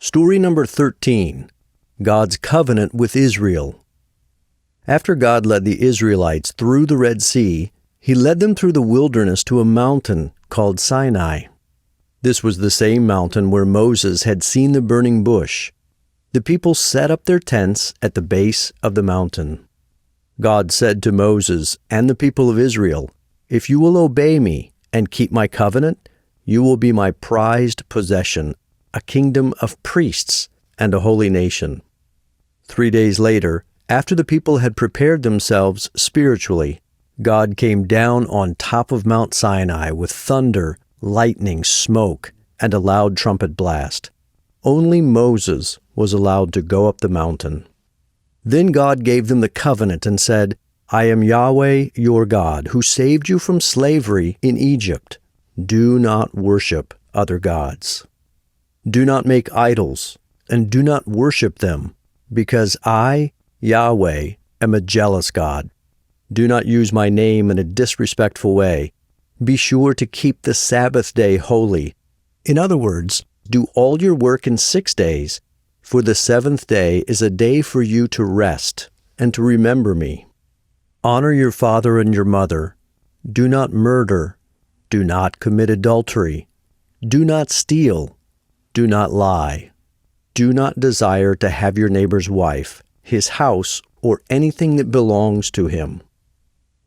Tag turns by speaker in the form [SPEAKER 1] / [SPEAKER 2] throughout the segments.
[SPEAKER 1] Story number 13, God's Covenant with Israel. After God led the Israelites through the Red Sea, He led them through the wilderness to a mountain called Sinai. This was the same mountain where Moses had seen the burning bush. The people set up their tents at the base of the mountain. God said to Moses and the people of Israel, "If you will obey me and keep my covenant, you will be my prized possession, a kingdom of priests and a holy nation." 3 days later, after the people had prepared themselves spiritually, God came down on top of Mount Sinai with thunder, lightning, smoke, and a loud trumpet blast. Only Moses was allowed to go up the mountain. Then God gave them the covenant and said, "I am Yahweh your God, who saved you from slavery in Egypt. Do not worship other gods. Do not make idols, and do not worship them, because I, Yahweh, am a jealous God. Do not use my name in a disrespectful way. Be sure to keep the Sabbath day holy. In other words, do all your work in 6 days, for the seventh day is a day for you to rest and to remember me. Honor your father and your mother. Do not murder. Do not commit adultery. Do not steal. Do not lie. Do not desire to have your neighbor's wife, his house, or anything that belongs to him."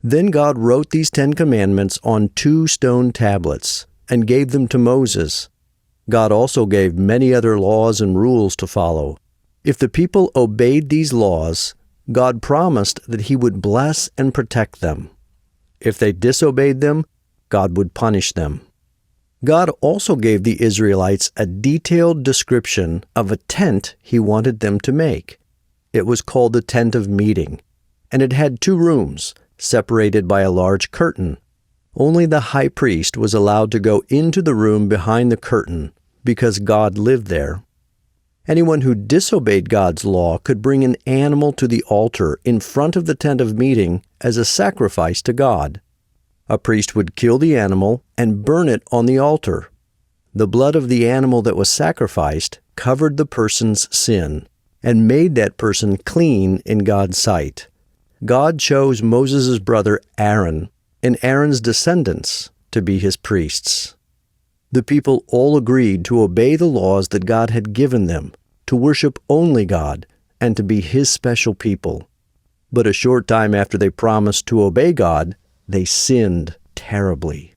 [SPEAKER 1] Then God wrote these 10 commandments on 2 stone tablets and gave them to Moses. God also gave many other laws and rules to follow. If the people obeyed these laws, God promised that He would bless and protect them. If they disobeyed them, God would punish them. God also gave the Israelites a detailed description of a tent He wanted them to make. It was called the Tent of Meeting, and it had 2 rooms, separated by a large curtain. Only the high priest was allowed to go into the room behind the curtain, because God lived there. Anyone who disobeyed God's law could bring an animal to the altar in front of the Tent of Meeting as a sacrifice to God. A priest would kill the animal and burn it on the altar. The blood of the animal that was sacrificed covered the person's sin and made that person clean in God's sight. God chose Moses' brother Aaron and Aaron's descendants to be his priests. The people all agreed to obey the laws that God had given them, to worship only God, and to be His special people. But a short time after they promised to obey God, they sinned terribly.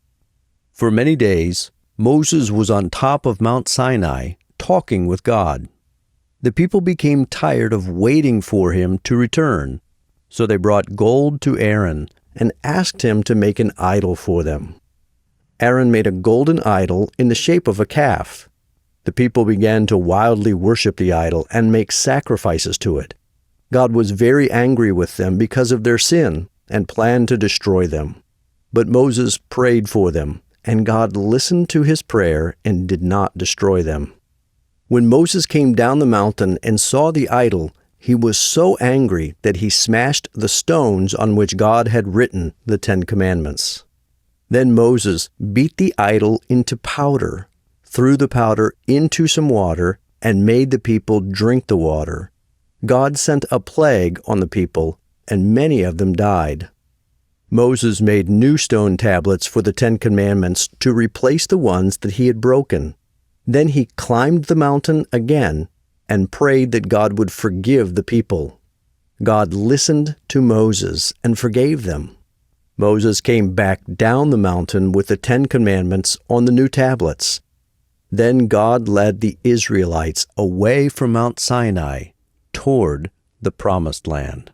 [SPEAKER 1] For many days, Moses was on top of Mount Sinai, talking with God. The people became tired of waiting for him to return, so they brought gold to Aaron and asked him to make an idol for them. Aaron made a golden idol in the shape of a calf. The people began to wildly worship the idol and make sacrifices to it. God was very angry with them because of their sin and planned to destroy them. But Moses prayed for them, and God listened to his prayer and did not destroy them. When Moses came down the mountain and saw the idol, he was so angry that he smashed the stones on which God had written the 10 Commandments. Then Moses beat the idol into powder, threw the powder into some water, and made the people drink the water. God sent a plague on the people, and many of them died. Moses made new stone tablets for the 10 Commandments to replace the ones that he had broken. Then he climbed the mountain again and prayed that God would forgive the people. God listened to Moses and forgave them. Moses came back down the mountain with the 10 Commandments on the new tablets. Then God led the Israelites away from Mount Sinai toward the Promised Land.